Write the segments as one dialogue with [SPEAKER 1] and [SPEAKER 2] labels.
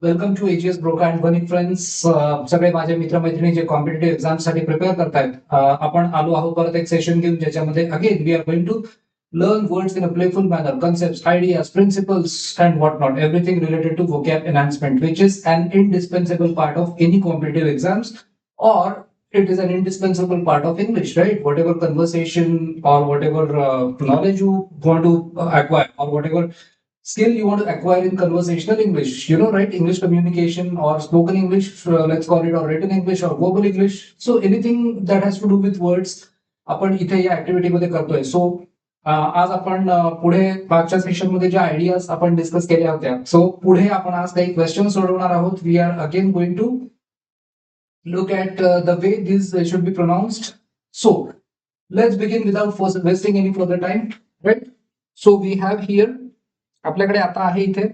[SPEAKER 1] Welcome to AGS ब्रोका and बनिक friends. सगळे माझे मित्रमैत्रिणी जे कॉम्पिटेटिव्ह एक्झाम साठी प्रिपेअर करतायत, आपण आलो आहोत परत एक सेशन घेऊन, ज्याच्यामध्ये again we are going to learn words in a playful manner, concepts, ideas, principles, and whatnot. Everything related to vocab enhancement, which is an indispensable part of any competitive exams, or it is an indispensable part of English, right? Whatever conversation or whatever knowledge you want to acquire, or whatever skill you want to acquire in conversational English, right? English communication or spoken English, let's call it, or written English or verbal English. So anything that has to do with words, आपण इथे या activity मध्ये करतोय. सो आज आपण पुढे मागच्या session मध्ये ज्या आयडियाज आपण डिस्कस केल्या होत्या, सो पुढे आपण आज काही क्वेश्चन सोडवणार आहोत. We are again going to look at the way these should be pronounced. So let's begin without wasting any further time, right? So we have here, आपल्याकडे आता आहे इथे,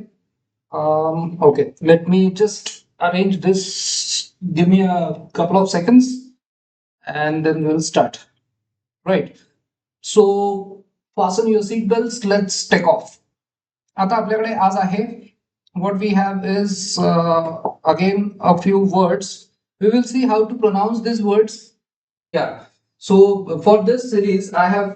[SPEAKER 1] okay, let me just arrange this. Give me a couple of seconds and then we'll start, right? So fasten your seat belts, let's take off. आता आपल्याकडे आज आहे, what we have is again a few words. We will see how to pronounce these words. Yeah. So for this series, I have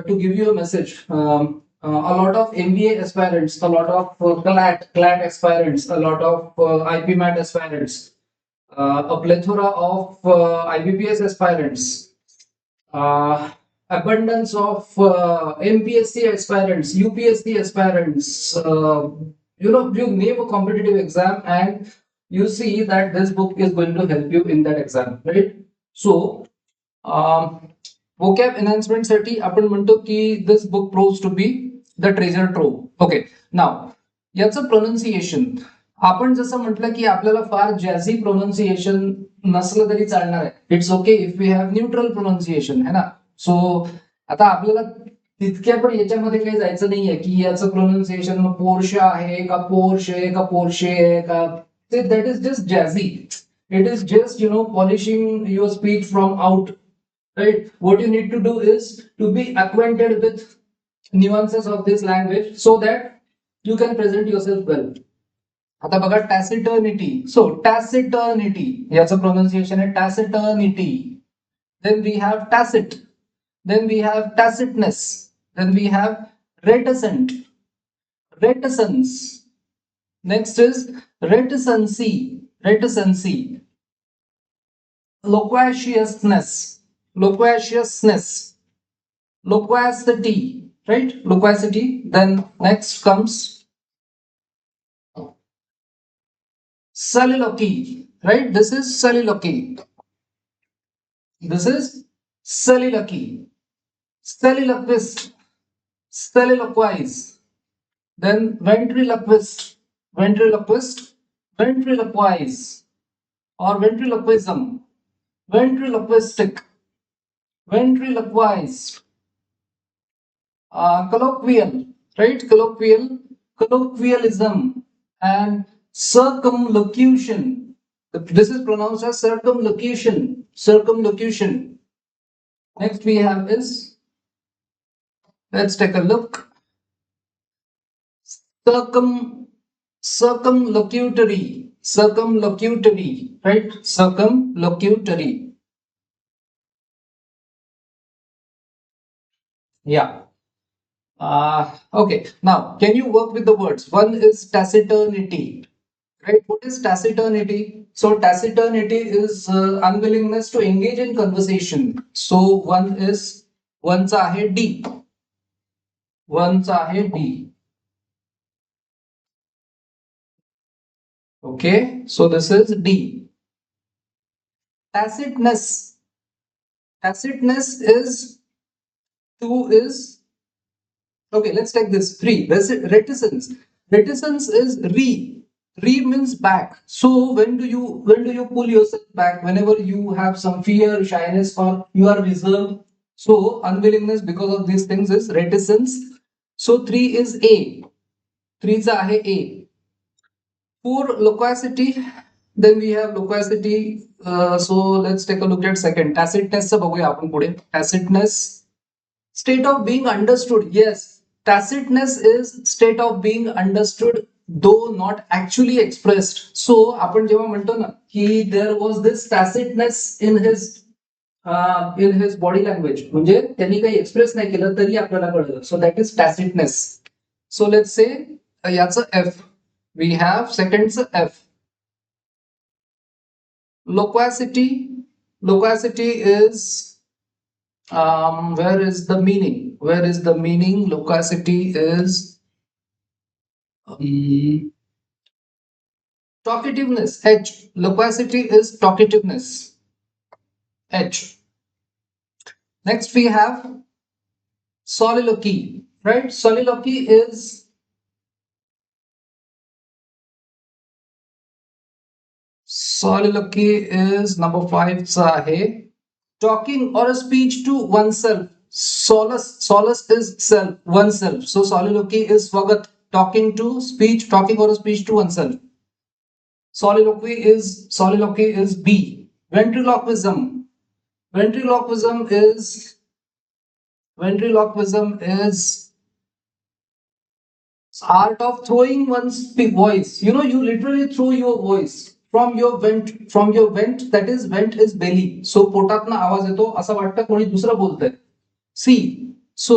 [SPEAKER 1] to give you a message. A lot of MBA aspirants, a lot of CLAT aspirants, a lot of IPMAT aspirants, a plethora of IBPS aspirants, abundance of MPSC aspirants, UPSC aspirants. You name a competitive exam and you see that this book is going to help you in that exam, right? So vocab enhancement साठी आपण म्हणतो की this book proves to be the treasure trove. Okay, now याचं pronunciation, आपण जसं म्हटलं की आपल्याला फार जॅझी प्रोनाउन्सिएशन नसलं तरी चालणार आहे. It's okay if we have neutral pronunciation, है ना. सो आता आपल्याला तितक्या पण याच्यामध्ये काही जायचं नाहीये की याचं प्रोनाउन्सिएशन पोर्श आहे का पोर्श आहे का पोर्शे आहे का. That is just jazzy. It is just, polishing your speech from out, right? What you need to do is to be acquainted with nuances of this language so that you can present yourself well. आता बघा, taciturnity. So taciturnity याचं pronunciation आहे taciturnity. Then we have tacit. Then we have tacitness. Then we have reticent, reticence. Next is reticency, reticency. Loquaciousness, loquaciousness. Loquacity, right? Loquacity. Then next comes soliloquy, right? This is soliloquy. This is soliloquy. Soliloquist, soliloquize. Then ventriloquist, ventriloquist, ventriloquize, or ventriloquism, ventriloquistic, ventriloquize. Colloquial, right? Colloquial, colloquialism, and circumlocution. This is pronounced as circumlocution, circumlocution. Next we have is, let's take a look. Circumlocutory, circumlocutory, right? Circumlocutory. Yeah. Okay, now can you work with the words? One is taciturnity, right? What is taciturnity? So taciturnity is unwillingness to engage in conversation. So one is, one's आहे D, one's आहे D. Okay, so this is D. Tacitness, tacitness is, two is, okay, let's take this. Three, reticence. Reticence is re. Re means back. So when do you pull yourself back? Whenever you have some fear, shyness, or you are reserved. So unwillingness because of these things is reticence. So three is A. Three is A. For loquacity, then we have loquacity. So let's take a look at second. Tacitness चं बघूया आपण पुढे. Tacitness, state of being understood. Yes, tacitness is state of being understood though not actually expressed. So आपण जेव्हा म्हणतो ना की there was this tacitness in his body language, म्हणजे त्यांनी काही एक्सप्रेस नाही केलं तरी आपल्याला कळलं. So that is tacitness. So let's say याचं एफ वी हॅव सेकंडचं F. Loquacity. Loquacity is where is the meaning? Where is the meaning? Loquacity is talkativeness. H. Loquacity is talkativeness. H. Next we have soliloquy, right? Soliloquy is number 5 चा आहे. Talking or a speech to oneself. Solace is self, oneself. So soliloquy is Swagat, talking or a speech to oneself. Soliloquy is B. Ventriloquism. Ventriloquism is art of throwing one's voice. You literally throw your voice from your vent, that is vent is belly. So पोटातनं आवाज येतो असं वाटतं कोणी दुसरं बोलतंय. C. So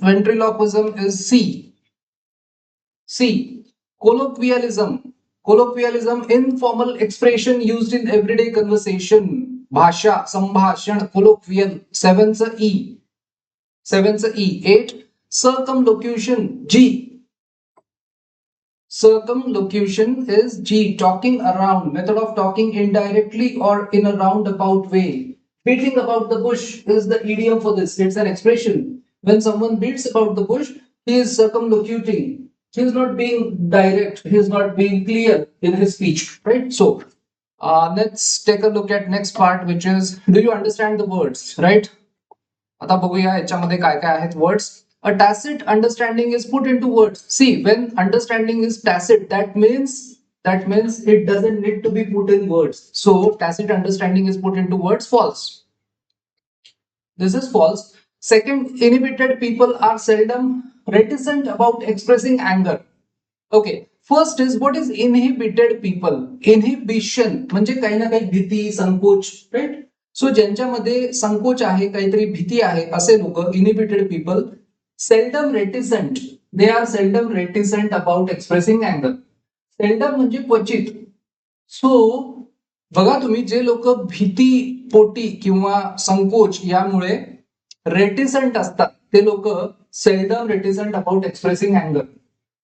[SPEAKER 1] ventriloquism is C. Colloquialism. Informal expression used in everyday conversation. भाषा, संभाषण, colloquial. 7th E. 8. Circumlocution. G. Circumlocution is G. Talking around. Method of talking indirectly or in a roundabout way. Beating about the bush is the idiom for this. It's an expression. When someone beats about the bush, he is circumlocuting. He is not being direct. He is not being clear in his speech. Right? So, let's take a look at next part, which is, do you understand the words? Right? आता बघूया याच्यामध्ये काय काय आहेत words. A tacit understanding is put into words. See, when understanding is tacit, that means it doesn't need to be put in words. So tacit understanding is put into words. False. This is false. Second, inhibited people are seldom reticent about expressing anger. Okay. First is, what is inhibited people? Inhibition म्हणजे काही ना काही भीती, संकोच, right? सो ज्यांच्यामध्ये संकोच आहे, काहीतरी भीती आहे, असे लोक inhibited people. Seldom reticent. They are seldom reticent about expressing अँगर. सेल्डम म्हणजे क्वचित. सो बघा तुम्ही, जे लोक भीती पोटी किंवा संकोच यामुळे रेटिसेंट असतात ते लोक सेल्डम रेटिसेंट अबाउट एक्सप्रेसिंग अँगर.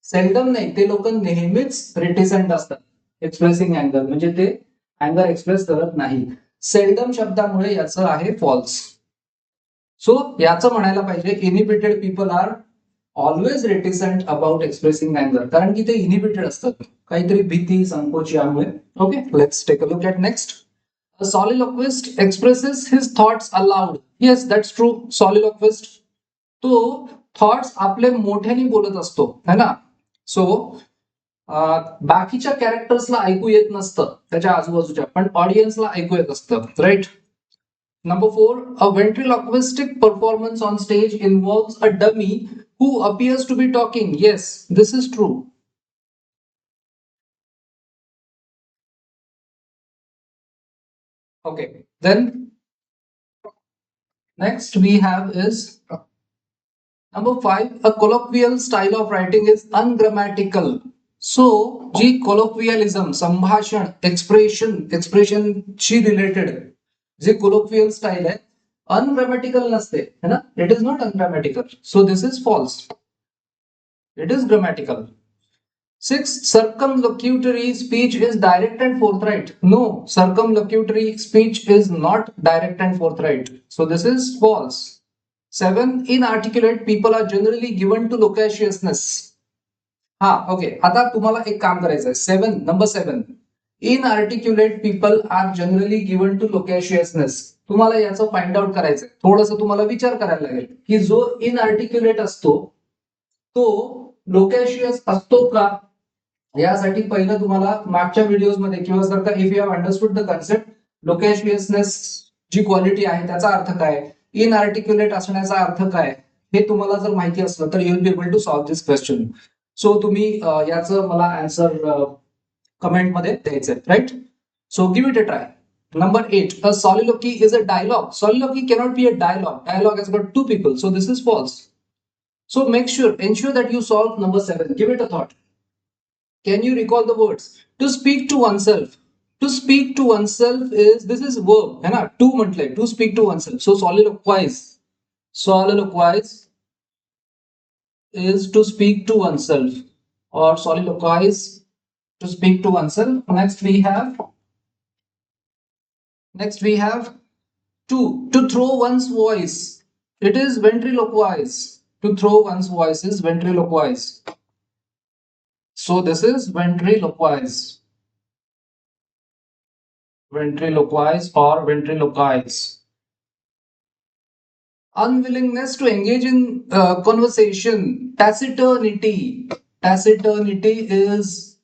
[SPEAKER 1] सेल्डम नाही, ते लोक नेहमीच रेटिसेंट असतात एक्सप्रेसिंग अँगर, म्हणजे ते अँगर एक्सप्रेस करत नाही. सेल्डम शब्दामुळे याचं आहे फॉल्स. सो याचं म्हणायला पाहिजे inhibited people are always reticent about expressing अँगर, कारण की ते इनहिबिटेड असतात काहीतरी भीती, संकोच यामुळे. Okay, let's take a look at next. A soliloquist expresses his thoughts aloud. Yes, that's true. Soliloquist तो थॉट्स आपले मोठ्याने बोलत असतो, है ना. सो बाकीच्या कॅरेक्टर्सला ऐकू येत नसतं त्याच्या आजूबाजूच्या, पण ऑडियन्सला ऐकू येत असतं, right. Number 4, a ventriloquistic performance on stage involves a dummy who appears to be talking. Yes, this is true. Okay, then next we have is number 5, a colloquial style of writing is ungrammatical. So जी colloquialism, संभाषण, expression शी related जे colloquial style आहे, ungrammatical नसते, है ना. It is not ungrammatical. So this is false. It is grammatical. 6, circumlocutory speech is direct and forthright. No, circumlocutory speech is not direct and forthright. So this is false. 7, inarticulate people are generally given to loquaciousness. हा, okay. आता तुम्हाला एक काम करायचं आहे. Number 7, inarticulate people are generally given to loquaciousness. तुम्हाला याचं find out करायचंय. थोडंसं तुम्हाला विचार करायला लागेल की जो इनआर्टिक्युलेट असतो तो लोकॅशियस असतो का. यासाठी पहिलं तुम्हाला मागच्या व्हिडिओज मध्ये किंवा जर का if you have understood the concept, loquaciousness जी क्वालिटी आहे त्याचा अर्थ काय, इनआर्टिक्युलेट असण्याचा अर्थ काय, हे तुम्हाला जर माहिती असलं तर you will be able to solve this question. So तुम्ही याचं मला आन्सर कमेंट मध्ये द्यायचंय, right? So give it a try. Number 8, a soliloquy is a dialogue. Soliloquy cannot be a dialogue. Dialogue has got two people, so this is false. So ensure that you solve number 7. Give it a thought. Can you recall the words? To speak to oneself. To speak to oneself this is verb, है ना? To म्हटलंय, to speak to oneself. So soliloquize. Soliloquize is to speak to oneself, or soliloquize to speak to oneself. Next we have to throw one's voice. It is ventriloquize. To throw one's voice is ventriloquize. So this is ventriloquize. Ventriloquize or ventriloquize. Unwillingness to engage in conversation. Taciturnity. Taciturnity is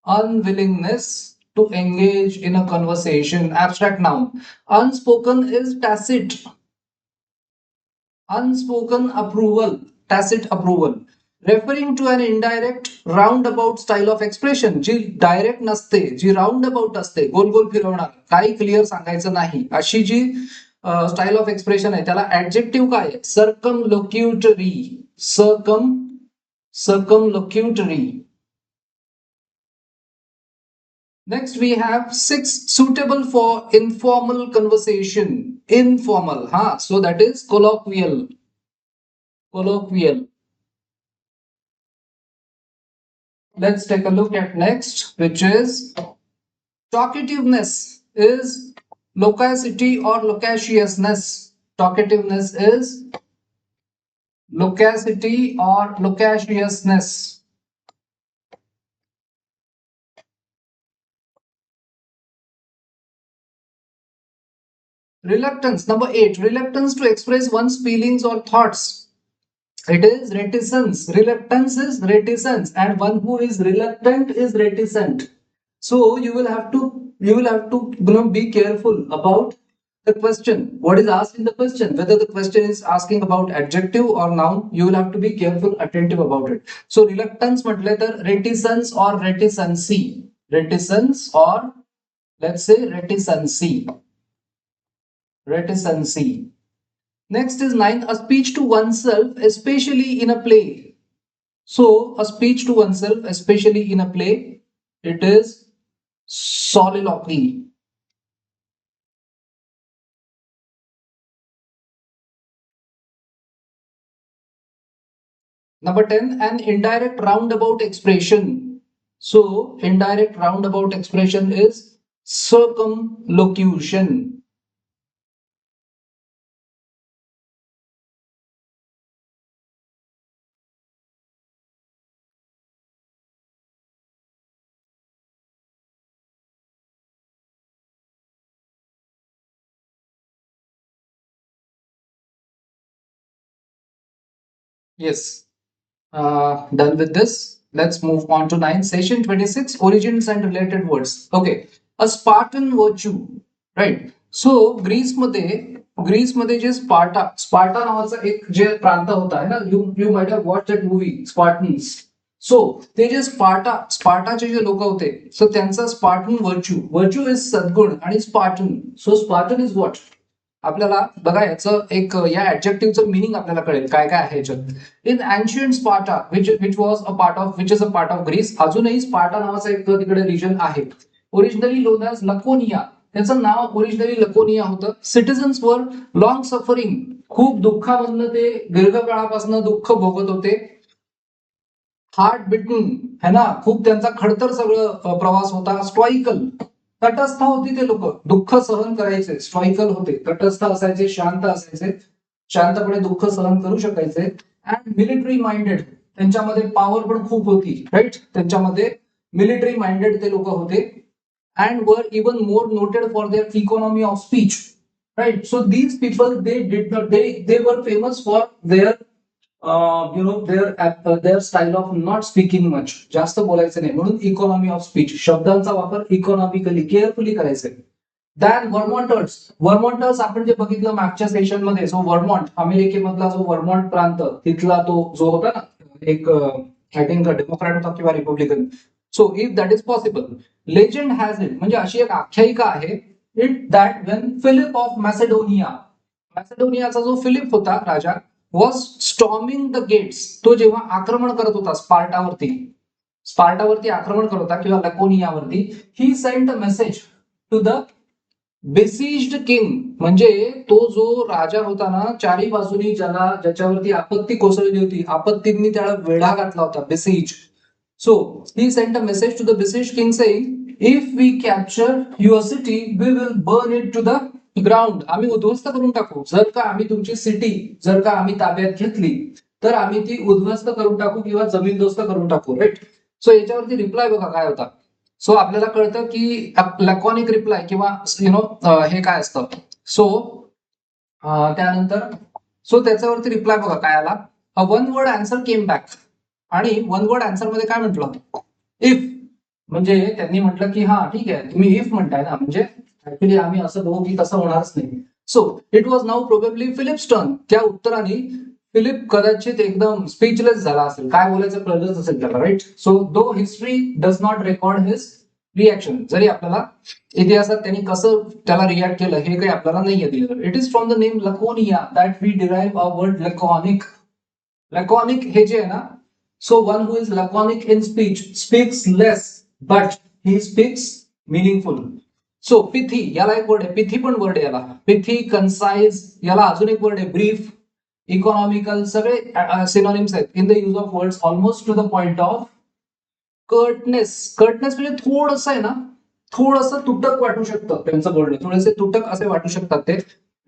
[SPEAKER 1] unwillingness to engage in a conversation. Abstract noun. Unspoken is tacit. Unspoken approval. Tacit approval. Referring to an indirect roundabout style of expression. जी direct नसते, जी roundabout असते, गोल गोल फिरवणार, काही clear सांगायचं नाही, अशी जी style of expression आहे त्याला ऍडजेक्टिव्ह काय आहे? सर्कमलोक्युटरी. सर्कमलोक्युटरी. Next we have 6, suitable for informal conversation. Informal, so that is colloquial. Colloquial. Let's take a look at next, which is talkativeness is loquacity or loquaciousness. Talkativeness is loquacity or loquaciousness. Reluctance, number 8, reluctance to express one's feelings or thoughts. It is reticence. Reluctance is reticence, and one who is reluctant is reticent. So you will have to be careful about the question. What is asked in the question? Whether the question is asking about adjective or noun, you will have to be careful, attentive about it. So reluctance म्हटलं तर reticence or reticency. Reticence or let's say reticency. Reticency. Next is 9, a speech to oneself, especially in a play. So a speech to oneself, especially in a play, it is soliloquy. Number 10, an indirect roundabout expression. So indirect roundabout expression is circumlocution. Yes. Done with this. Let's move on to 9. Session 26, origins and related words. Okay. A Spartan virtue. Right. So ग्रीसमध्ये जे Sparta नावाचा एक जे प्रांत होता आहे ना, you might have watch that movie Spartans. So ते जे स्पार्टाचे जे लोक होते, सो त्यांचा स्पार्टन व्हर्च्यू इज सद्गुण आणि Spartan. So Spartan is what? आपल्याला बघा याचं एक या ऍडजेक्टिव्हचं मिनिंग आपल्याला कळेल काय काय आहे याच्यात. In ancient Sparta which was a part of Greece. अजूनही स्पार्टा नावाचा एक तिकडे रिजन आहे. Originally known as Laconia. त्याचं नाव ओरिजिनली लकोनिया होतं. Citizens were long suffering. खूप दुःखामधनं ते दीर्घकाळापासून दुःख भोगत होते. हार्ट बिटन है ना, खूप त्यांचा खडतर सगळं प्रवास होता. स्टॉइकल, तटस्थ होती ते लोक, दुःख सहन करायचे. स्टॉइकल होते, तटस्थ असायचे, शांत असायचे, शांतपणे दुःख सहन करू शकायचे. अँड मिलिटरी माइंडेड, त्यांच्यामध्ये पॉवर पण खूप होती. राईट, त्यांच्यामध्ये मिलिटरी माइंडेड ते लोक होते. And were even more noted for their economy of speech. Right, so these people they were famous for their their style of not speaking much. जास्त बोलायचं नाही, म्हणून इकॉनॉमी ऑफ स्पीच, शब्दांचा वापर इकॉनॉमिकली केअरफुली करायचा. दॅन वर्मॉन्टर्स आपण जे बघितलं मागच्या सेशन मध्ये. सो वर्मॉन्ट, अमेरिकेमधला जो वर्मॉन्ट प्रांत, तिथला तो जो होता ना एक आय थिंक डेमोक्रॅट होता किंवा Republican. So if that is possible, legend has it, म्हणजे अशी एक आख्यायिका आहे, it that when Philip of मॅसेडोनियाचा जो फिलिप होता राजा, वॉज स्टॉर्मिंग द गेट्स, तो जेव्हा आक्रमण करत होता स्पार्टावरती आक्रमण करत होता किंवा लकोनियावरती, he sent a message to the besieged king, म्हणजे तो जो राजा होता ना, चारी बाजूनी ज्याच्यावरती आपत्ती कोसळली होती, आपत्तींनी त्याला वेढा घातला होता, besiege. So he sent a message to the besieged king saying, if we capture your city we will burn it to the ground, आम्ही उद्ध्वस्त करून टाकू. जर का आम्ही तुमची सिटी जर का आम्ही ताब्यात घेतली तर आम्ही ती उद्ध्वस्त करून टाकू किंवा जमीनदोस्त करून टाकू, राईट. सो याच्यावरती रिप्लाय बघा काय होता. सो आपल्याला कळतं की लॅकॉनिक रिप्लाय किंवा हे काय असतं. सो त्यानंतर त्याच्यावरती रिप्लाय बघा काय आला. A one word answer came back, आणि वन वर्ड आन्सर मध्ये काय म्हटलं, इफ, म्हणजे त्यांनी म्हटलं की हा ठीक आहे तुम्ही इफ म्हणताय ना, म्हणजे ऍक्च्युली आम्ही असं बघू की तसं होणारच नाही. So it was now probably Philip's turn, त्या उत्तराने फिलिप कदाचित एकदम स्पीचलेस झाला असेल, काय बोलायचं कळलंच असेल त्याला, right. So though history does not record his reaction, जरी आपल्याला इतिहासात त्यांनी कसं त्याला रिॲक्ट केलं हे काही आपल्याला नाहीये दिलेलं. It is from the name Laconia that we derive a word laconic. Laconic हे जे आहे ना, so one who is laconic in speech speaks less but he speaks meaningful. So pithy, याला एक वर्ड आहे, पिथी पण वर्ड आहे याला, पिथी, कन्साइज, याला अजून एक वर्ड आहे ब्रीफ, इकॉनॉमिकल, सगळे सिनोनिम्स आहेत in the use of words almost to the point of curtness. Curtness म्हणजे थोडंसं आहे ना, थोडंसं तुटक वाटू शकतं त्यांचं बोलणं, थोडेसे तुटक असे वाटू शकतात ते.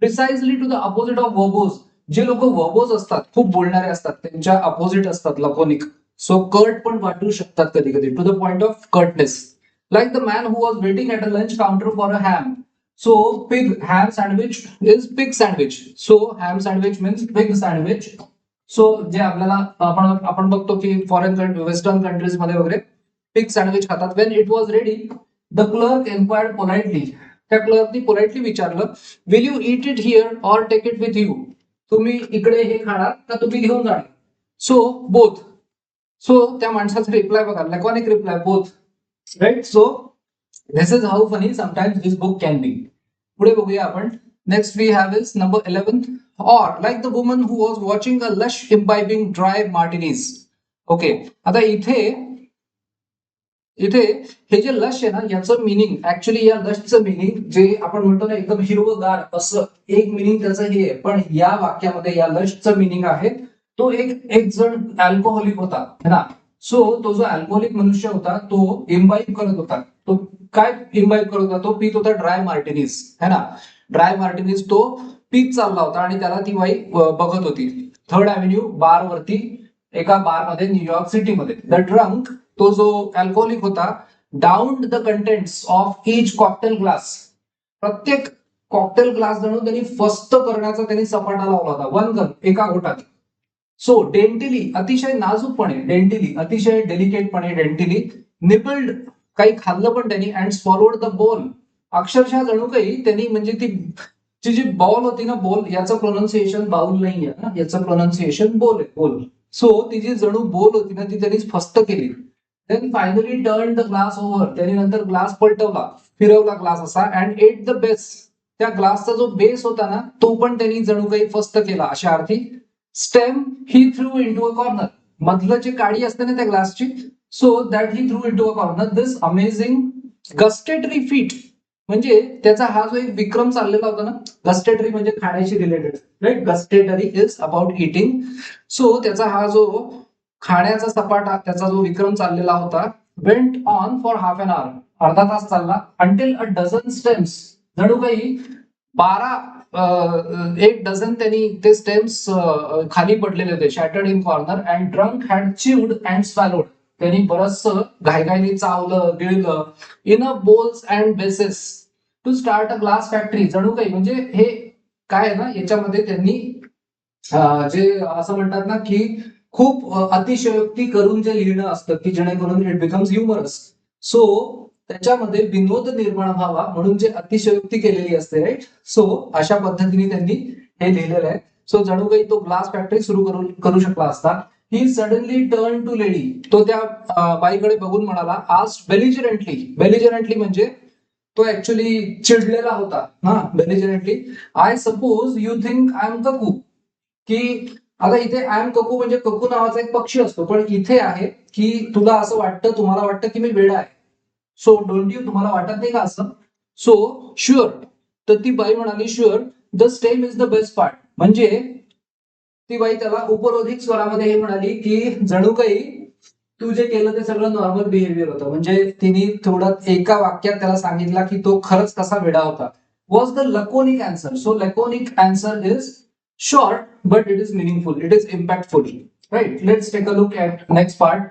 [SPEAKER 1] Precisely to the opposite of verbose, जे लोक वर्बोज असतात, खूप बोलणारे असतात, त्यांच्या अपोजिट असतात लकोनिक. सो कर्ट पण वाटू शकतात कधी कधी, to the point of curtness. Like the man who was waiting at a lunch counter for a ham. So pig ham sandwich is pig sandwich. So ham sandwich means pig sandwich. So जे आपल्याला आपण बघतो की foreign western countries मध्ये वगैरे pig sandwich खातात. When it was ready the clerk enquired politely, त्या क्लर्कनी पोलाइटली विचारलं, will you eat it here or take it with you, तुम्ही इकडे हे खाणार का तुम्ही घेऊन जाणार. So both. सो त्या माणसाचा रिप्लाय बघा, laconic reply, both, right. So this is how funny sometimes this book can be. पुढे बघूया आपण. Next we have is number 11, or like the woman who was watching a lush imbibing dry martinis. Okay, आता इथे हे जे lush आहे ना, याचं meaning actually, या लशचं meaning जे आपण म्हणतो ना एकदम हिरवगार असं एक मिनिंग त्याचं हे आहे, पण या वाक्यामध्ये या लशचं मिनिंग आहे तो एक जण अल्कोहोलिक होता है ना. सो तो जो अल्कोहोलिक मनुष्य होता तो इम्बाईब करत होता. तो काय इम्बाईब करत होता, तो पित होता ड्राय मार्टिनीज है ना. ड्राय मार्टिनीज तो पीत चालला होता आणि त्याला ती बाई बघत होती. 3rd Avenue बार वरती, एका बार मध्ये न्यूयॉर्क सिटी मध्ये. द ड्रंक, तो जो अल्कोहोलिक होता, downed the contents of each cocktail glass, प्रत्येक कॉकटेल ग्लास जणू त्यांनी फस्त करण्याचा त्यांनी सपाटा लावला होता, वन गन, एका घोटात. सो डेंटिली, अतिशय नाजूकपणे, डेंटिली अतिशय डेलिकेटपणे, डेंटिली निबल्ड, काही खाल्लं पण त्यांनी, अँड स्वॉलोड द बोल, अक्षरशः जणू काही त्यांनी, म्हणजे ती जी बॉल होती ना, बॉल, याचं प्रोनाऊन्सिएशन बाउल नाही आहे ना, याचं प्रोनाऊन्सिएशन बोल आहे, बोल. सो ती जी जणू बोल होती ना, ती त्यांनी फस्त केली. Then finally turn the glass over, त्यांनी नंतर ग्लास पलटवला, फिरवला ग्लास असा, अँड एट द बेस, त्या ग्लासचा जो बेस होता ना तो पण त्यांनी जणू काही फस्त केला अशा अर्थी. Stem he threw into a corner, मधलं जे काडी असते ना त्या ग्लासची, so that he threw into a corner. This amazing gustatory feat, म्हणजे त्याचा हा जो एक विक्रम चाललेला होता ना, गस्टेटरी म्हणजे खाण्याशी related, right. Gustatory is about eating. So त्याचा हा जो खाण्याचा सपाटा, त्याचा जो विक्रम चाललेला होता, went on for half an hour, अर्धा तास चालला, अंटिल अ डझन स्टेम्स, जणू काही 1 डझन त्यांनी ते स्टेम्स खाली पडलेले होते, shattered in corner, and drunk had chewed and swallowed, त्यांनी बरचसं घाईघाईने चावलं, गिळलं, in a bowls and bases to start a glass factory, जणू काही, म्हणजे हे काय आहे ना, याच्यामध्ये त्यांनी जे असं म्हणतात ना की खूप अतिशयोक्ती करून जे लिहिणं असतं की जेणेकरून इट बिकम्स ह्युमरस. सो त्याच्यामध्ये विनोद निर्माण व्हावा म्हणून जे अतिशयोक्ती केलेली असते, राईट. सो अशा पद्धतीने त्यांनी हे लिहिलेलं आहे. सो जणू काही तो ग्लास फॅक्टरी सुरू करू शकला असता. He suddenly turn to lady. तो त्या बाईकडे बघून म्हणाला, आस्क्ड बेलिजरंटली. बेलिजरंटली म्हणजे तो ऍक्च्युली चिडलेला होता ना. Belligerently, I suppose you think I am cuckoo. की आता इथे आय एम ककू म्हणजे ककू नावाचा एक पक्षी असतो, पण इथे आहे की तुला असं वाटतं, तुम्हाला वाटतं की मी वेडा आहे. सो डोंट यू, तुम्हाला वाटत नाही का असं? सो शुअर. तर ती बाई म्हणाली, sure the stem is the best part. म्हणजे ती बाई त्याला उपरोधिक स्वरामध्ये हे म्हणाली की जणू काही तू जे केलं ते सगळं नॉर्मल बिहेवियर होतं. म्हणजे तिने थोडं एका वाक्यात त्याला सांगितलं की तो खरंच कसा वेडा होता. Was the laconic answer. So laconic answer is short, but it is meaningful, it is impactful, right? Let's take a look at next part,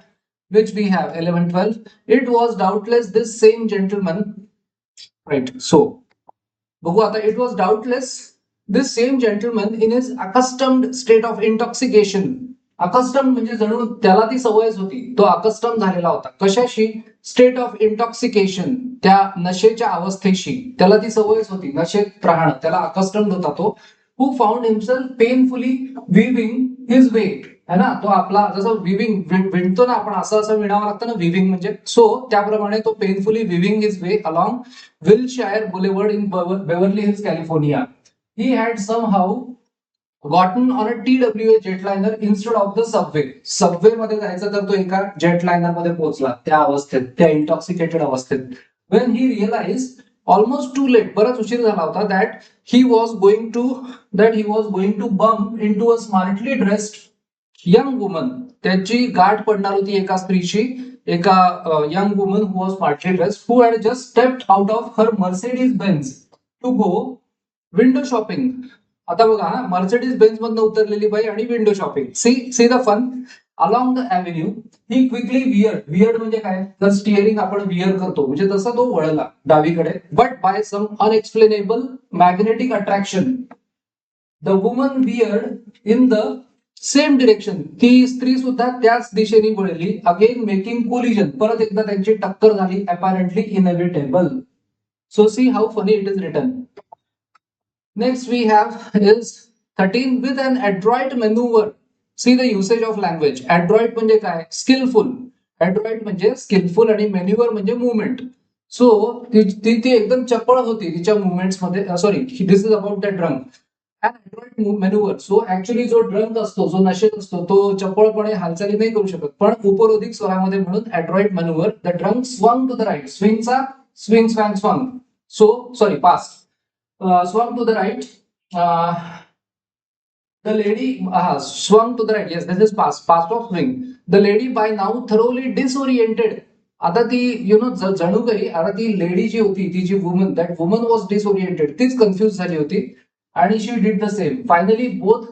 [SPEAKER 1] which we have 11 12. It was doubtless this same gentleman, right? So बघू आता, it was doubtless this same gentleman in his accustomed state of intoxication. accustomed म्हणजे जणू त्याला ती सवयच होती, तो accustomed झालेला होता कशाशी? स्टेट ऑफ इंटॉक्सिकेशन, त्या नशेच्या अवस्थेशी त्याला ती सवयच होती, नशेत राहणं, त्याला accustomed होता तो. who found himself painfully weaving his way, है ना. तो आपला जसं विविंग विणतो ना आपण, असं असं विणावं लागतं ना विविंग म्हणजे. सो त्याप्रमाणे तो painfully weaving his way along Wilshire Boulevard in Beverly Hills California. He had somehow gotten on a TWA jetliner instead of the subway. Subway मध्ये जायचं तर तो एका जेटलाइनर मध्ये पोहोचला त्या अवस्थेत, त्या इंटॉक्सिकेटेड अवस्थेत. When he realize almost too late, बराच उशीर झाला होता, that he was going to bump into a smartly dressed young woman. त्याची गाठ पडणार होती एका स्त्रीची, एका young woman who was smartly dressed, who had just stepped out of her Mercedes Benz to go window shopping. आता बघा ना, मर्सिडीज बेन्झ मधनं उतरलेली बाई आणि window shopping. See the fun. Along the avenue he quickly weird म्हणजे काय, तर स्टिअरिंग आपण वियर करतो म्हणजे तसा तो वळला डावीकडे. But by some unexplainable magnetic attraction the woman veered in the same direction. ती स्त्री सुद्धा त्याच दिशेने वळली. अगेन मेकिंग कोलिजन, परत एकदा त्यांची टक्कर झाली. Apparently inevitable. So see how funny it is written. Next we have is 13 with an adroit maneuver. See the usage of language. Adroit म्हणजे काय? Skillful. Adroit म्हणजे skillful आणि maneuver म्हणजे movement. So ती एकदम चपळ होती तिच्या मुवमेंट्स मध्ये. Sorry, this is about the drunk. An adroit maneuver. So actually जो ड्रंक असतो, जो नशेत असतो, तो चपळपणे हालचाली नाही करू शकत, पण उपरोधिक स्वरामध्ये म्हणून adroit maneuver. The drunk swung to the right. Swingचा swing, swang, swung. So sorry, past. Swung to the right. The lady swung to the right. Yes, this is past of swing. The lady by now thoroughly disoriented. आता ती जणू काही, आता ती lady जी होती, ती जी woman, that woman was disoriented, तीच कन्फ्युज झाली होती. आणि she did the same. Finally both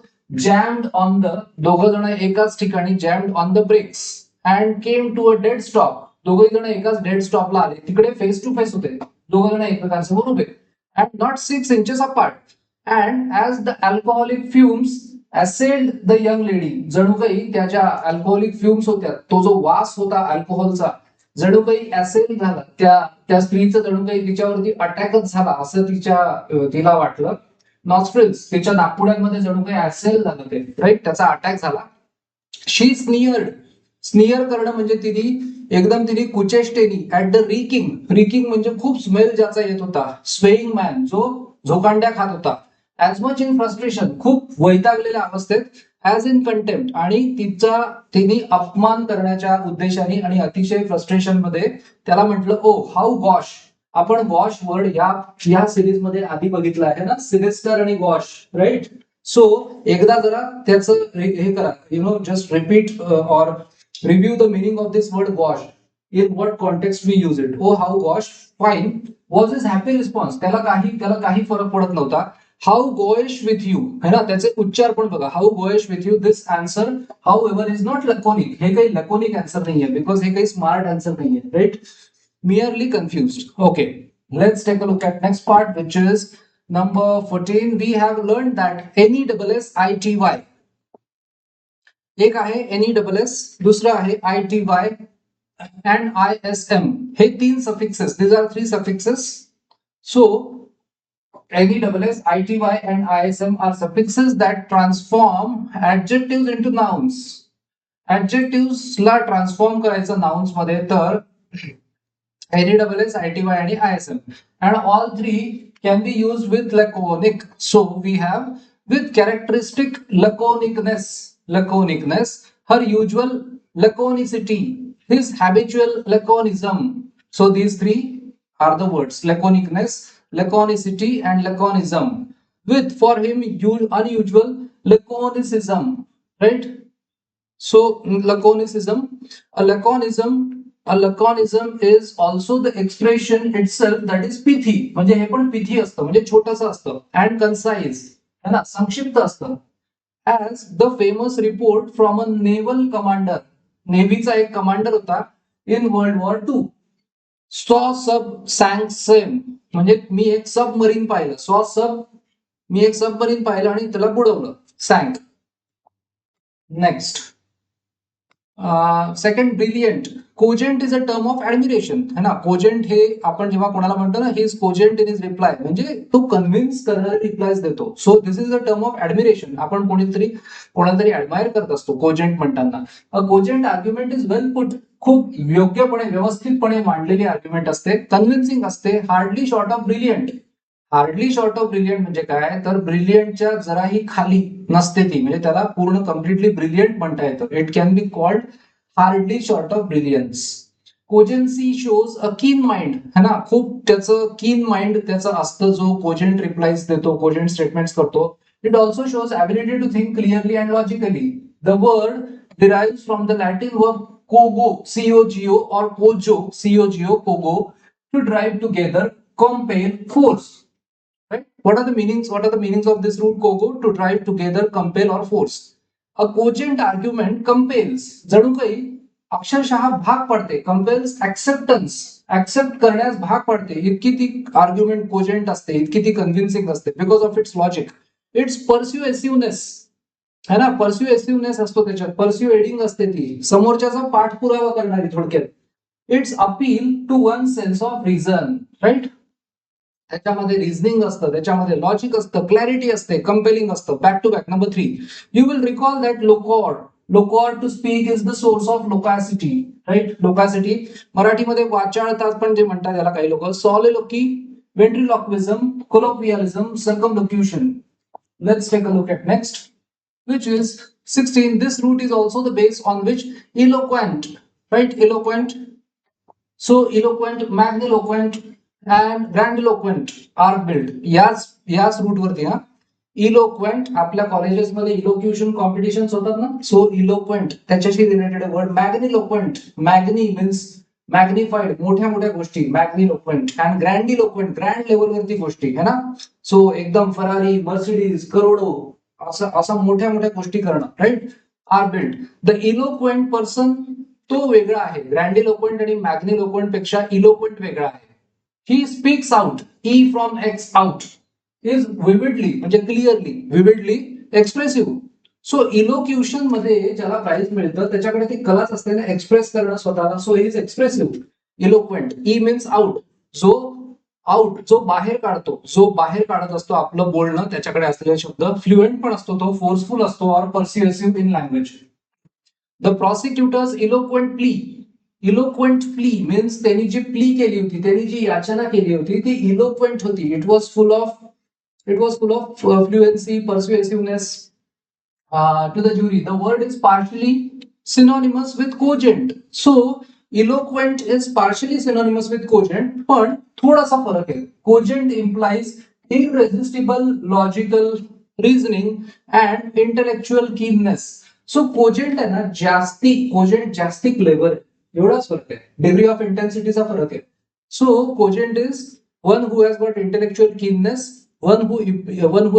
[SPEAKER 1] jammed on the, दोघं जण एकाच ठिकाणी jammed on the brakes and came to a dead stop. दोघही जण एकाच डेड स्टॉपला आले. तिकडे फेस टू फेस होते, दोघं जण एकमेकांसमोर उभे. And not 6 inches apart. And as the alcoholic fumes assailed the young lady, जणू काही त्याच्या अल्कोहोलिक फ्युम्स होत्या, तो जो वास होता अल्कोहोलचा, जणू काही असेल झाला त्या स्त्रीचं, जणू काही तिच्यावरती अटॅकच झाला असं तिला वाटलं. नॉस्ट्रिल्स, तिच्या नाकपुड्यांमध्ये जणू काही असेल झालं ते, राईट, त्याचा अटॅक झाला. शी स्नियर्ड. स्नियर करणं म्हणजे तिने कुचेष्टेनी ऍट द रिकिंग म्हणजे खूप स्मेल ज्याचा येत होता. स्वेइंग मॅन, जो झोकांड्या खात होता. ऍज मच इन फ्रस्ट्रेशन, खूप वैतागलेल्या अवस्थेत. ऍज इन कंटेम्प्ट, आणि तिने अपमान करण्याच्या उद्देशाने आणि अतिशय फ्रस्ट्रेशन मध्ये त्याला म्हटलं, ओ हाऊ गॉश. आपण गॉश वर्ड या सिरीज मध्ये आधी बघितलं आहे ना, सिनिस्टर आणि गॉश, राईट. सो एकदा जरा त्याचं हे करा, just repeat or review the meaning of this word gosh. In what context we use it. Oh how gosh, fine was his happy response. त्याला काही फरक पडत नव्हता. How goish with you, है ना, त्याचे उच्चार पण बघा. How goish with you. This answer however is not laconic. हे काही laconic answer नाहीये, because हे काही smart answer नाहीये, right? Merely confused. Okay, let's take a look at next part, which is number 14. We have learned that NESSITY. एक आहे NESS, दुसरं आहे ITY and ISM. हे 3 suffixes. These are 3 suffixes. So NESS, ITY and ISM are suffixes that transform adjectives into nouns. ऍडजेक्टिव्हला transform करायचं nouns मध्ये तर NESSITY आणि ISM and all three can be used with laconic. So we have with characteristic laconicness, her usual laconicity, his habitual laconism. So these three are the words: laconicness, laconicity and laconism. With for him unusual laconicism, right? So laconism is also the expression itself that is pithy. म्हणजे हे पण pithy असतं, म्हणजे छोटंसं असतं, and concise, है ना, संक्षिप्त असतं. As the famous report from a naval commander, नेव्हीचा एक कमांडर होता in World War II. Saw sub sank same, म्हणजे मी एक सबमरीन पाहिलं. मी एक सबमरीन पाहिलं आणि त्याला बुडवलं, sank. Next second, brilliant. Cogent is a term of admiration, है ना. कोजेंट हे आपण जेव्हा कोणाला म्हणतो ना, he is cogent in is reply, म्हणजे तो कन्व्हिन्स करणारे रिप्लायज देतो. So this is a term of admiration. आपण कोणाला तरी ऍडमायर करत असतो कोजेंट म्हणताना. A cogent argument is well put, खूप योग्यपणे व्यवस्थितपणे मांडलेली आर्ग्युमेंट असते, कन्व्हिन्सिंग असते, hardly short of brilliant. Hardly short of brilliant म्हणजे काय, तर ब्रिलियंटच्या जराही खाली नसते ती, म्हणजे त्याला पूर्ण कम्प्लिटली ब्रिलियंट म्हणता येतं. It can be called hardly short of brilliance. Cogency shows a keen mind, है ना, खूप त्याचं कीन माइंड त्याचं असतं जो कोजेंट रिप्लायज देतो, कोजेंट स्टेटमेंट्स करतो. It also shows ability to think clearly and logically. The word derives from the Latin verb cogo, C-O-G-O, or cogo, C-O-G-O, cogo, to drive together, compel, force. Right? What are the meanings of this root cogo? To drive together, compel or force. A cogent argument compels, जणू काही अक्षरशः भाग पडते. compels acceptance, accept करण्यास भाग पडते. इतकी ती आर्ग्युमेंट कोजेंट असते, इतकी ती कन्व्हिन्सिंग असते, because of its logic. Its persuasiveness, है ना, परस्युएसिव्हनेस असतो त्याच्यात, परस्युएडिंग असते ती, समोरच्याचा पाठपुरावा करणारी थोडक्यात. Its appeal to one sense of reason, right. त्याच्यामध्ये रिझनिंग असतं, त्याच्यामध्ये लॉजिक असतं, क्लॅरिटी असते, कंपेलिंग असतं. Back to back. Number 3, you will recall that loquor to speak is the source of loquacity, right. Loquacity मराठीमध्ये वाचाळतात पण जे म्हणतात त्याला काही लोक. Soliloquy, ventriloquism, colloquialism, circumlocution. Let's take a look at next, which is 16. This root is also the base on which eloquent, right, eloquent, so eloquent, magniloquent and grandiloquent are built. याच root वरती ना eloquent, आपल्या colleges मध्ये इलोक्युशन competitions होतात ना, सो eloquent त्याच्याशी related word. मॅग्निलोक्वेंट, मॅग्नी means magnified, मोठ्या मोठ्या गोष्टी, मॅग्निलोक्वेंट. अँड ग्रँडिलोक्वेंट, ग्रँड लेवलवरती गोष्टी, है ना. सो एकदम फरारी, मर्सिडीज, करोडो, असं मोठ्या मोठ्या गोष्टी करणं, right, or build. The eloquent person तो वेगळा आहे. ग्रँडिलोक्वेंट आणि मॅग्निलोक्वेंट पेक्षा इलोक्वेंट वेगळा आहे. He speaks out, E from x out, is vividly म्हणजे क्लिअरली, विविडली एक्सप्रेसिव्ह. सो इलोक्युशन मध्ये ज्याला प्राइज मिळतं त्याच्याकडे ती कलाच असते ना, एक्सप्रेस करणं स्वतःला. So is expressive, eloquent. E means out, जो बाहेर काढतो, जो बाहेर काढत असतो आपलं बोलणं, त्याच्याकडे असलेले शब्द. फ्लुएंट पण असतो तो, फोर्सफुल असतो, और persuasive in language. The prosecutor's eloquent plea means त्यांनी जी प्ली केली होती, त्यांनी जी याचना केली होती ती इलोक्वेंट होती. It was full of fluency, persuasiveness to the jury. The word is partially synonymous with cogent. So eloquent is partially synonymous with cogent, पण थोडासा फरक आहे. Cogent implies irresistible logical reasoning and intellectual keenness. So cogent आहे ना, cogent जास्ती clever आहे, एवढाच फरक आहे. डिग्री ऑफ इंटेन्सिटीचा फरक आहे. So cogent is one who has got intellectual keenness, one who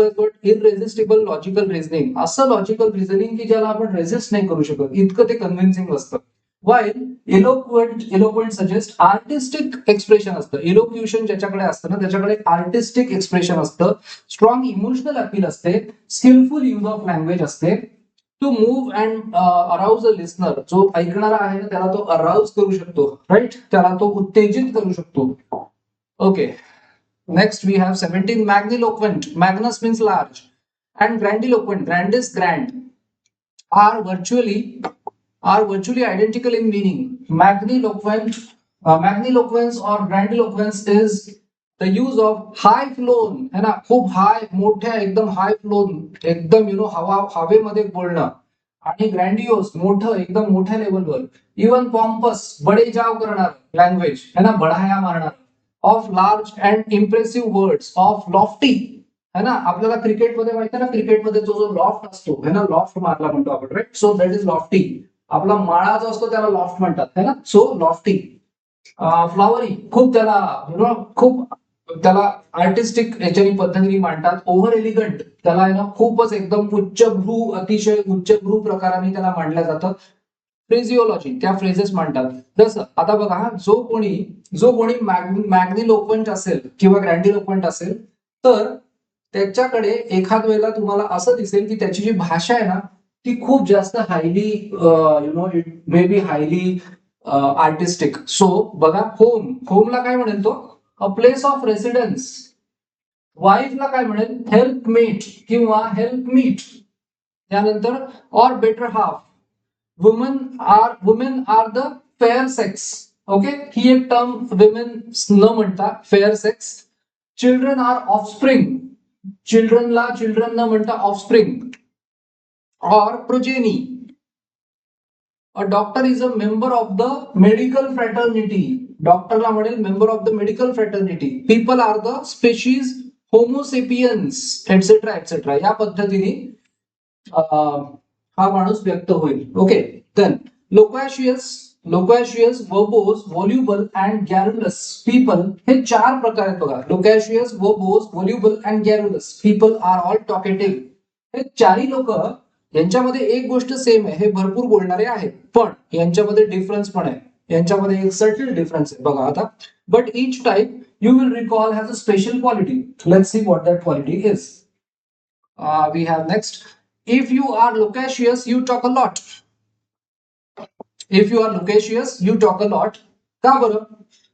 [SPEAKER 1] has got irresistible logical reasoning. असं लॉजिकल रिझनिंग की ज्याला आपण रेजिस्ट नाही करू शकत, इतकं ते कन्व्हिन्सिंग असतं. While eloquent suggest artistic expression असतं. इलोक्युशन ज्याच्याकडे असतं ना, त्याच्याकडे आर्टिस्टिक एक्सप्रेशन असतं, स्ट्रॉंग इमोशनल अपील असते, स्किलफुल यूज ऑफ लँग्वेज असते. To move and arouse a listener, जो ऐकणारा आहे ना त्याला तो अराउज करू शकतो, राईट, त्याला तो उत्तेजित करू शकतो. Okay. Next we have 17, magniloquent. Magnus means large, and grandiloquent, grand is grand, are virtually are virtually identical in meaning. Magniloquence or grandiloquence is the use of high flown, है ना, खूप हाय, मोठ्या, एकदम हाय फ्लोन, एकदम हवेमध्ये बोलणं, आणि ग्रँडिओस, मोठं, एकदम मोठ्या लेवलवर, इवन पॉम्पस, बडेजाव करणार लँग्वेज, है ना, बढाया मारणार, of large and impressive words, of Lofty, है ना, आपल्याला क्रिकेटमध्ये माहिती आहे ना, क्रिकेटमध्ये जो लॉफ्ट असतो, है ना, लॉफ्ट मारला म्हणतो आपण, right, so that is lofty. आपला माळा जो असतो त्याला लॉफ्ट म्हणतात, है ना, सो लॉफ्टी. फ्लावरी, खूप त्याला खूप त्याला आर्टिस्टिक याच्यानी पद्धतीने मांडतात. ओव्हर एलिगंट, त्याला आहे ना खूपच एकदम उच्चभ्रू, अतिशय उच्चभ्रू प्रकाराने त्याला मांडलं जातं. फ्रेजिओलॉजी, त्या फ्रेजेस मांडतात. जसं आता बघा, जो कोणी मॅग्निलोक्वंट असेल किंवा ग्रँडिलोक्वंट असेल, तर त्याच्याकडे एखाद वेळेला तुम्हाला असं दिसेल की त्याची जी भाषा आहे ना ती खूप जास्त highly it may be highly artistic. So बघा, होमला काय म्हणेल तो, अ प्लेस ऑफ रेसिडेन्स. वाईफला काय म्हणेल, हेल्पमेट किंवा हेल्पमीट. त्यानंतर or better half. Women are the fair sex. Okay, ही एक टर्म वुमेन न म्हणता fair sex. Children are offspring. Children न म्हणता ऑफस्प्रिंग. और progeny. A doctor is a member of the medical fraternity. डॉक्टरला म्हणेल member of the medical fraternity. People are the species homo sapiens, etcetera etcetera. या पद्धतीने हा माणूस व्यक्त होईल. Okay, then loquacious, verbose, voluble and garrulous people. हे 4 प्रकार आहेत बघा. Loquacious, verbose, voluble and garrulous people are all talkative. हे 4ही लोक, यांच्यामध्ये एक गोष्ट सेम आहे, हे भरपूर बोलणारे आहेत, पण यांच्यामध्ये डिफरन्स पण आहे. यांच्यामध्ये एक सर्टन डिफरन्स आहे बघा आता. But each type you will recall has a special quality. Let's see what that quality is. We have next. If you are loquacious, you talk a lot. If you are loquacious, you talk a lot. का बरं?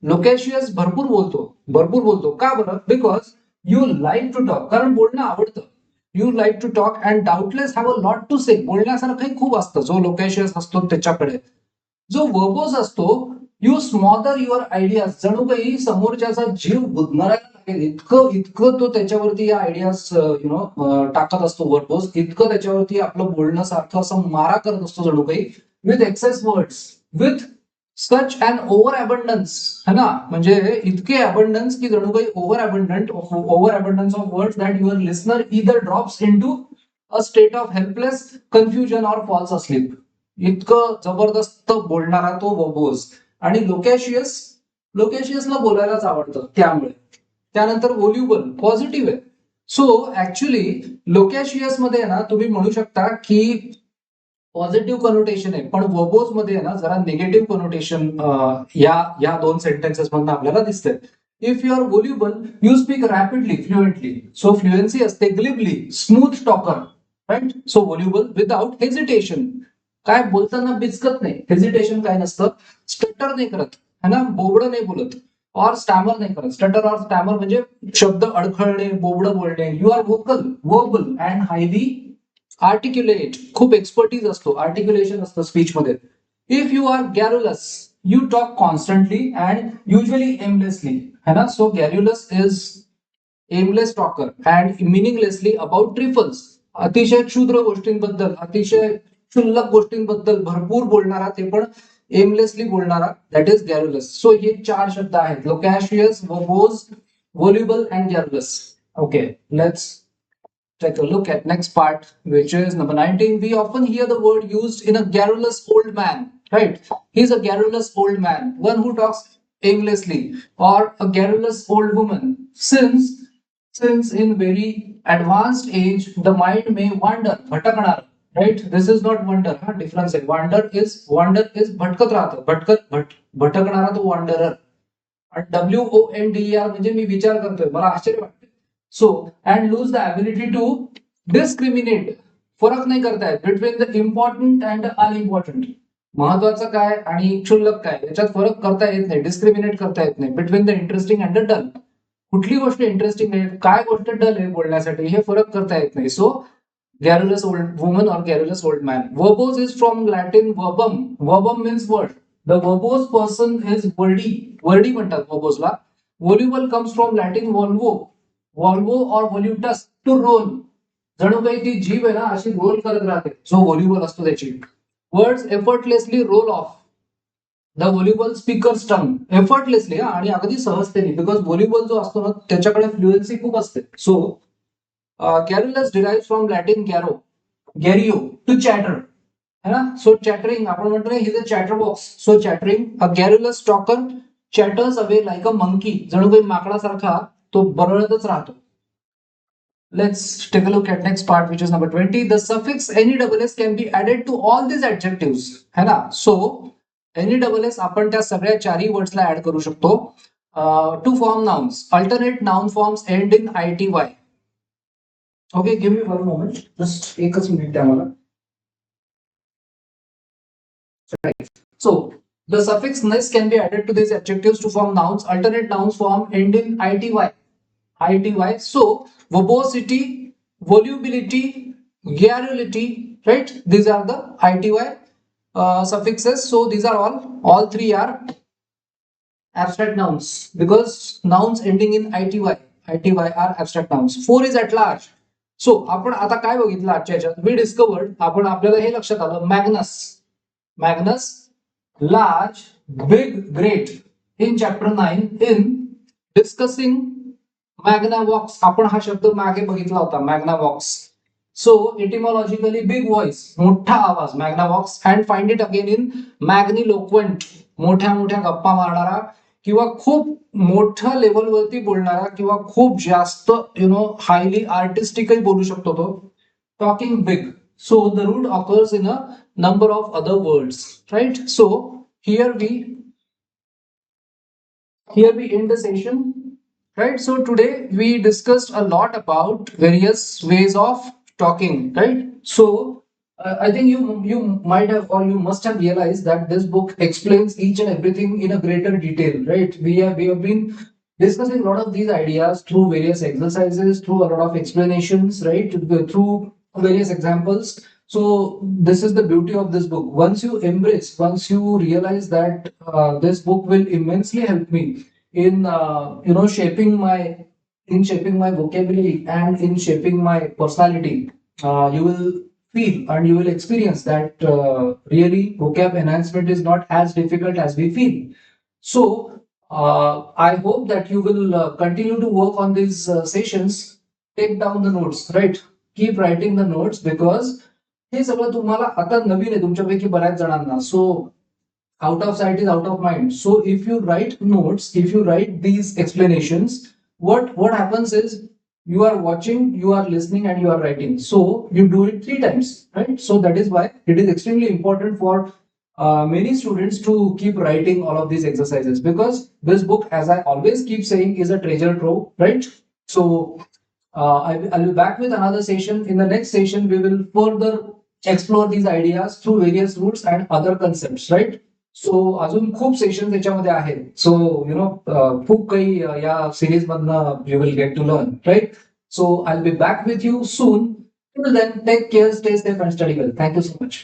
[SPEAKER 1] Loquacious भरपूर बोलतो. का बरं? Because you like to talk. कारण बोलणं आवडतं. You like to talk and doubtless have a lot to say. बोलण्यासारखं खूप असतं जो loquacious असतो त्याच्याकडे. जो verbose असतो, यू स्मॉदर युअर आयडियाज. जणू काही समोरच्याचा जीव गुदमरायला लागेल इतकं तो त्याच्यावरती या आयडियाज टाकत असतो. वर्बोज इतकं त्याच्यावरती आपलं बोलणं सारखं असं मारा करत असतो जणू काही, with excess words, with such and overabundance, है ना, म्हणजे इतके अबंडन्स की जणू काही overabundance of words that your listener either drops into a state of helpless confusion or falls asleep. इतकं जबरदस्त बोलणारा तो वर्बोज. आणि लोकॅशियसला बोलायलाच आवडतं त्यामुळे. त्यानंतर व्हॉल्युबल, पॉझिटिव्ह आहे. सो ऍक्च्युली लोकॅशियस मध्ये ना तुम्ही म्हणू शकता की पॉझिटिव्ह कनोटेशन आहे, पण वर्बोज मध्ये ना जरा निगेटिव्ह कनोटेशन या 2 सेंटेन्सेस मधून आपल्याला दिसतंय. If you are voluble, you speak rapidly, fluently. So fluency असते. Glibly, smooth talker, right. So voluble without hesitation. काय बोलताना बिचकत नाही, हेजिटेशन काय नसतं. स्टटर नाही करत, है ना, बोबडं नाही बोलत. और स्टॅमर नाही करत. स्टटर और स्टॅमर म्हणजे शब्द अडखळणे, बोबडं बोलणे. You are verbal and highly articulate. खूप एक्सपर्टीज असतो, आर्टिक्युलेशन असतं स्पीच मध्ये. If you are garrulous, you talk constantly and usually aimlessly, है ना. So garrulous is aimless talker and meaninglessly about trifles. अतिशय क्षुद्र गोष्टींबद्दल, अतिशय क्षुल्लक गोष्टींबद्दल भरपूर बोलणारा, ते पण एमलेसली बोलणारा, दॅट इज गॅरुलस. सो हे 4 शब्द आहेत, loquacious, verbose, voluble and garrulous. Okay, let's take a look at next part, which is number 19. We often hear the word used in a garrulous old man, right? He's a garrulous old man, one who talks aimlessly, or a garrulous old woman, since in very advanced age the mind may wander, bhataknar, right? This is not wonder, difference आहे. wander is भटकत राहतं, भटकणारा तो wanderer. आणि WONDER म्हणजे मी विचार करतोय, मला आश्चर्य वाटतं. So and lose the ability to discriminate. फरक नाही करतायत between the important and unimportant. महत्वाचं काय आणि क्षुल्लक काय याच्यात फरक करता येत नाही, डिस्क्रिमिनेट करता येत नाही. Between the interesting and the dull. कुठली गोष्ट इंटरेस्टिंग आहे, काय गोष्ट डल आहे बोलण्यासाठी, हे फरक करता येत नाही. सो Garrulous old woman or garrulous old man. Verbose is from Latin verbum. Verbum means word. The verbose person is wordy. Wordy म्हणतात verbose. Voluble comes from Latin volvo. Volvo or volutus to roll. जणू काही ती जीभ आहे ना अशी role करत राहते. जो व्हॉल्युबल असतो त्याची. Words effortlessly roll off. The voluble speaker tongue effortlessly आणि अगदी सहजतेने बिकॉज व्हॉल्युबल जो असतो ना त्याच्याकडे फ्लुएन्सी खूप असते. So garrulous derive from Latin garro garrio to chatter है ना. सो चॅटरिंग आपण म्हणतो ना he's a chatterbox. So chattering a garrulous talker chatters away like a monkey. जणू काही माकडासारखा तो बरळतच राहतो. Let's take a look at next part, which is number 20. The suffix NESS can be added to all these adjectives. है ना. So NESS आपण त्या सगळ्या चारही वर्ड्सला ऍड करू शकतो. To form nouns. Alternate noun forms end in ITY. Okay, give me one moment. Just एकच minute द्या मला. So the suffix ness can be added to these adjectives to form nouns. Alternate nouns form end in ITY. ITY. So verbosity, volubility, garrulity, right? These are the ITY suffixes. So these are all three are abstract nouns because nouns ending in ITY are abstract nouns. 4 is at large. सो आपण आता काय बघितलं आजच्या ह्याच्यात we discovered आपण आपल्याला हे लक्षात आलं magnus large big great in chapter 9 in discussing magnavox. आपण हा शब्द मागे बघितला होता मॅग्नावॉक्स. सो इटिमॉलॉजिकली बिग व्हॉइस मोठा आवाज magnavox and find it again in magniloquent मोठ्या मोठ्या गप्पा मारणारा किंवा खूप मोठ्या लेवलवरती बोलणारा किंवा खूप जास्त हायली आर्टिस्टिकली बोलू शकतो तो. Talking big. So the root occurs in a number of other words, right? So here we end the session, right? So today we discussed a lot about various ways of talking, right? So I think you might have or you must have realized that this book explains each and everything in a greater detail, right? We have been discussing a lot of these ideas through various exercises, through a lot of explanations, right? Through various examples. So this is the beauty of this book. Once you realize that this book will immensely help me in shaping my vocabulary and in shaping my personality, you will feel and you will experience that really vocab enhancement is not as difficult as we feel. So I hope that you will continue to work on these sessions. Take down the notes, right? Keep writing the notes because हे सगळं तुम्हाला आता नवीन आहे तुमच्यापैकी बऱ्याच जणांना. So out of site is out of mind. So if you right notes, if you right these explanations, what happens is you are watching, you are listening, and you are writing. So you do it 3 times, right? So that is why it is extremely important for many students to keep writing all of these exercises because this book, as I always keep saying, is a treasure trove, right? So I'll be back with another session. In the next session, we will further explore these ideas through various routes and other concepts, right? So अजून खूप sessions याच्यामध्ये आहेत. सो खूप काही या series मधनं you will get to learn, right? So I will be back with you soon. Till then, take care, stay safe, and study well. Thank you so much.